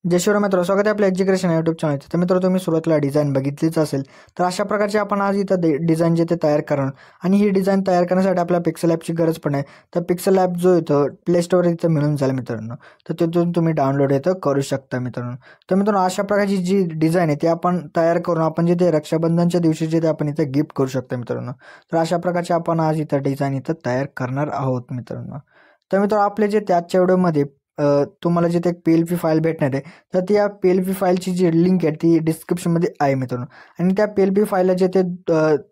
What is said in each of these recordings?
जय शिवराय मित्रांनो, स्वागत आहे आपल्या एज्युकेशन यूट्यूब चॅनल. तर मित्रांनो, तुम्ही सुरुवातीला डिझाईन बघितलीच असेल. तर अशा प्रकारचे आपण आज इथं डिझाईन जे ते तयार करणार आणि ही डिझाईन तयार करण्यासाठी आपल्याला पिक्सेल ॲपची गरज पण आहे. तर पिक्सेल ॲप जो येतो प्ले स्टोअर इथं मिळून जाईल मित्रांनो. तर तिथून तुम्ही डाउनलोड इथं करू शकता मित्रांनो. तर मित्रांनो, अशा प्रकारची जी डिझाईन आहे ती आपण तयार करून आपण जे ते रक्षाबंधनच्या दिवशी जे ते आपण इथं गिफ्ट करू शकतो मित्रांनो. तर अशा प्रकारचे आपण आज इथं डिझाईन इथं तयार करणार आहोत मित्रांनो. तर मित्रांनो, आपले जे त्याच्या व्हिडिओमध्ये तुम्हाला जिथे एक PLP फाईल भेटणार आहे. तर ती या PLP फाईलची जी लिंक आहे ती डिस्क्रिप्शनमध्ये आहे मित्रांनो. आणि त्या PLP फाईलला जे ते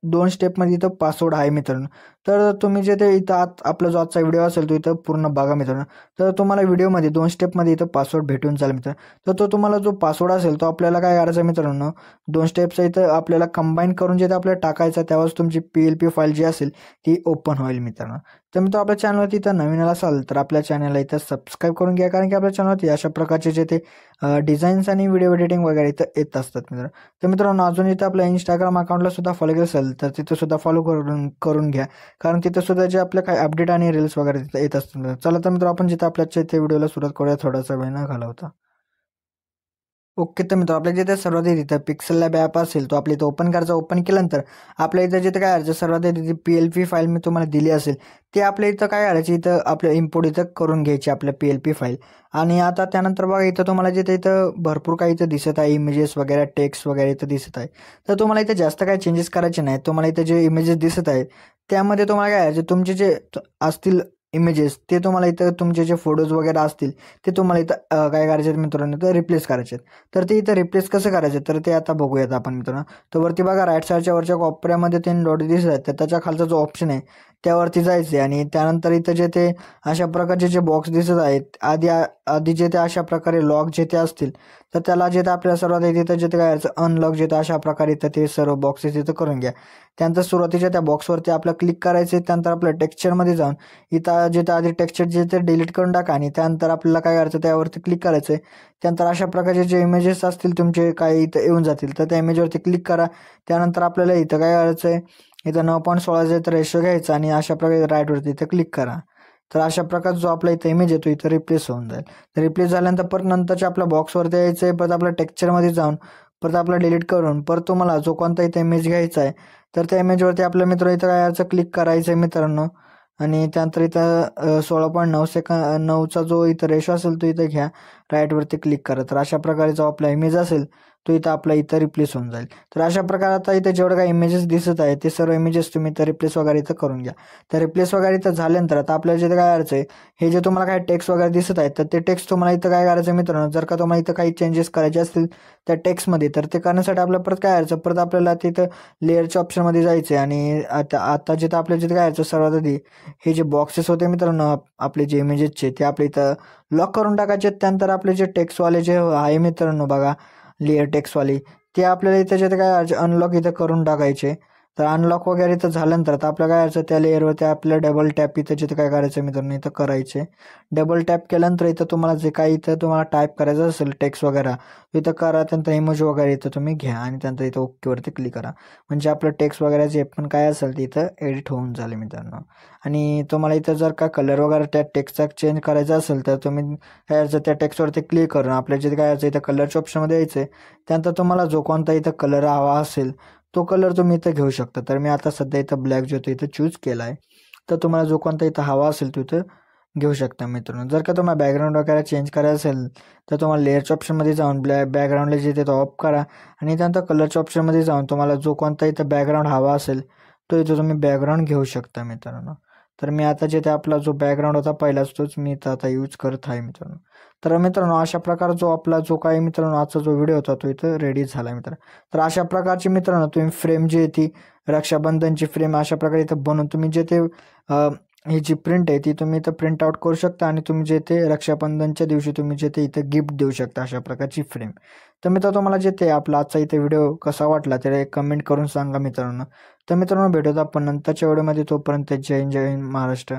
2 स्टेपमध्ये इथं पासवर्ड आहे मित्रांनो. तर तुम्ही जे ते इथं आपला जो आजचा व्हिडिओ असेल तो इथं पूर्ण बघा मित्रांनो. तर तुम्हाला व्हिडिओमध्ये 2 स्टेपमध्ये इथं पासवर्ड भेटून जाईल मित्रांनो. तर तो तुम्हाला जो पासवर्ड असेल तो आपल्याला काय करायचा मित्रांनो, 2 स्टेप्स इथं आपल्याला कंबाईन करून जे ते आपल्याला टाकायचा, त्यावेळेस तुमची PLP फाईल जी असेल ती ओपन होईल मित्रांनो. तर मित्र, आपल्या चॅनलवरती इथं नवीन असाल तर आपल्या चॅनलला इथं सबस्क्राईब करून घ्या, कारण की आपल्या चॅनलवरती अशा प्रकारचे जे ते डिझाईन्स आणि व्हिडिओ एडिटिंग वगैरे इथं येत असतात मित्र. तर मित्रांनो, अजून इथं आपल्या इंस्टाग्राम अकाउंटला सुद्धा फॉलो केलं असेल तर तिथं सुद्धा फॉलो करून घ्या, कारण तिथं सुद्धा जे आपले काही अपडेट आणि रील्स वगैरे तिथं येत असतात. चला तर मित्र, आपण जिथं आपल्या इथे व्हिडिओला सुरुवात करूया थोडासा वेळ न घालवता. ओके, तर मित्र, आपल्या जिथे सर्वात इथं पिक्सेल लॅब ॲप असेल तो आपल्या इथं ओपन करायचा. ओपन केल्यानंतर आपल्या इथं जिथे काय करायचं, सर्वात इथे PLP फाईल मी तुम्हाला दिली असेल ते आपल्या इथं काय करायची, इथं आपलं इम्पोर्ट इथं करून घ्यायची आपल्या PLP फाईल. आणि आता त्यानंतर बघा, इथं तुम्हाला जिथे इथं भरपूर काही इथं दिसत आहे, इमेजेस वगैरे टेक्स्ट वगैरे इथं दिसत आहे. तर तुम्हाला इथं जास्त काही चेंजेस करायचे नाही. तुम्हाला इथं जे इमेजेस दिसत आहेत त्यामध्ये तुम्हाला काय करायचं, तुमचे जे असतील इमेजेस ते तुम्हाला इथं, तुमचे जे फोटोज वगैरे असतील ते तुम्हाला इथं काय करायचे मित्रांनो, तर रिप्लेस करायचे. तर ते इथं रिप्लेस कसं करायचं तर ते आता बघूयात आपण मित्रांनो. तर वरती बघा, राईट साईडच्या वरच्या कोपऱ्यामध्ये 3 डॉट दिसत आहेत, तर त्याच्या खालचा जो ऑप्शन आहे त्यावरती जायचे. आणि त्यानंतर इथं जे ते अशा प्रकारचे जे बॉक्स दिसत आहेत, आधी जे ते अशा प्रकारे लॉक जे ते असतील तर त्याला जे ते आपल्याला सर्वात तिथं जे ते काय करायचं, अनलॉक जे ते अशा प्रकारे इथं ते सर्व बॉक्सेस इथं करून घ्या. त्यानंतर सुरुवातीच्या त्या बॉक्सवरती आपलं क्लिक करायचे. त्यानंतर आपल्या टेक्स्चरमध्ये जाऊन इथं जे ते आधी टेक्स्चर जे ते डिलीट करून टाका आणि त्यानंतर आपल्याला काय करायचं, त्यावरती क्लिक करायचं. त्यानंतर अशा प्रकारचे जे इमेजेस असतील तुमचे काही इथं येऊन जातील, तर त्या इमेजवरती क्लिक करा. त्यानंतर आपल्याला इथं काय करायचं आहे, इथं 9.16 इथं रेशो घ्यायचा आणि अशा प्रकारे राईटवरती इथं क्लिक करा. तर अशा प्रकारचा जो आपला इथं इमेज येतो इथं रिप्लेस होऊन जाईल. तर रिप्लेस झाल्यानंतर परत नंतरच्या आपल्या बॉक्सवरती यायचं आहे. परत आपल्या टेक्स्चरमध्ये जाऊन परत आपला डिलीट करून परत तुम्हाला जो कोणता इथं इमेज घ्यायचा आहे तर त्या इमेजवरती आपल्या मित्र इथं काय याचं क्लिक करायचं आहे मित्रांनो. आणि त्यानंतर इथं 16.9 जो इथं रेशो असेल तो इथं घ्या, राईटवरती क्लिक करा. तर अशा प्रकारे जो आपला इमेज असेल तो इथं आपला इथं रिप्लेस होऊन जाईल. तर अशा प्रकारे आता इथं जेवढं काही इमेजेस दिसत आहे ते सर्व इमेजेस तुम्ही इथं रिप्लेस वगैरे इथं करून घ्या. तर रिप्लेस वगैरे इथं झाल्यानंतर आता आपल्याला जिथं काय करायचं आहे, हे जे तुम्हाला काय टेक्स्ट वगैरे दिसत आहेत तर ते टेक्स्ट तुम्हाला इथं काय करायचं मित्रांनो, जर का तुम्हाला इथं काही चेंजेस करायचे असतील त्या टेक्स्टमध्ये तर ते करण्यासाठी आपल्याला परत काय करायचं, परत आपल्याला तिथं लेअरच्या ऑप्शनमध्ये जायचं आहे. आणि आता जिथं आपल्याला जिथं काय करायचं, सर्वात आधी हे जे बॉक्सेस होते मित्रांनो आपले जे इमेजेसचे ते आपले इथं लॉक करून टाकायचे. त्यानंतर आपले जे टेक्स्टवाले जे आहे मित्रांनो बघा, लेअर टेक्स्टवाली, ते आपल्याला इथं जे काय अनलॉक इथं करून टाकायचे. तर अनलॉक वगैरे इथं झाल्यानंतर आता आपल्याला काय करायचं, त्या लेअरवरती आपल्याला डबल टॅप इथं जिथं काय करायचं मित्रांनो इथं करायचे. डबल टॅप केल्यानंतर इथं तुम्हाला जे काही इथं तुम्हाला टाईप करायचं असेल टेक्स्ट वगैरे इथं करा. त्यानंतर इमोजी वगैरे इथं तुम्ही घ्या आणि त्यानंतर इथं ओकेवरती क्लिक करा. म्हणजे आपलं टेक्स्ट वगैरे जे पण काय असेल ते इथं एडिट होऊन झाले मित्रांनो. आणि तुम्हाला इथं जर का कलर वगैरे त्या टेक्स्टचा चेंज करायचा असेल तर तुम्ही काय करायचं, त्या टेक्स्टवरती क्लिक करून आपल्या जे काय यायचं इथं कलरच्या ऑप्शनमध्ये यायचं. त्यानंतर तुम्हाला जो कोणता इथं कलर हवा असेल तो कलर तुम्ही इथं घेऊ शकता. तर मी आता सध्या इथं ब्लॅक जो इथं चूज केला आहे. तर तुम्हाला जो कोणता इथं हवा असेल तो इथं घेऊ शकता मित्रांनो. जर का तुम्हाला बॅकग्राऊंड वगैरे चेंज करायचं असेल तर तुम्हाला लेअरच्या ऑप्शनमध्ये जाऊन बॅकग्राऊंडला जे ते ऑफ करा आणि त्यानंतर कलरच्या ऑप्शनमध्ये जाऊन तुम्हाला जो कोणता इथं बॅकग्राऊंड हवा असेल तो इथं तुम्ही बॅकग्राऊंड घेऊ शकता मित्रांनो. तर मी आता जे ते आपला जो बॅकग्राऊंड होता पहिलाच तोच मी इथं आता यूज करत आहे मित्रांनो. तर मित्रांनो, अशा प्रकारे जो आपला जो काही मित्रांनो आजचा जो व्हिडिओ होता तो इथं रेडी झाला मित्र. तर अशा प्रकारची मित्रांनो तुम्ही फ्रेम जी आहे ती रक्षाबंधनची फ्रेम अशा प्रकारे इथं बनवून तुम्ही जे ते ही जी प्रिंट आहे ती तुम्ही इथं प्रिंट आउट करू शकता आणि तुम्ही जे ते रक्षाबंधनच्या दिवशी तुम्ही जे ते इथं गिफ्ट देऊ शकता अशा प्रकारची फ्रेम. तर मित्र, तुम्हाला जे ते आपला आजचा इथे व्हिडिओ कसा वाटला ते कमेंट करून सांगा मित्रांनो. तर मित्रांनो, भेटूत आपण नंतरच्या व्हिडिओमध्ये. तोपर्यंत जय हिंद, जय हिंद महाराष्ट्र.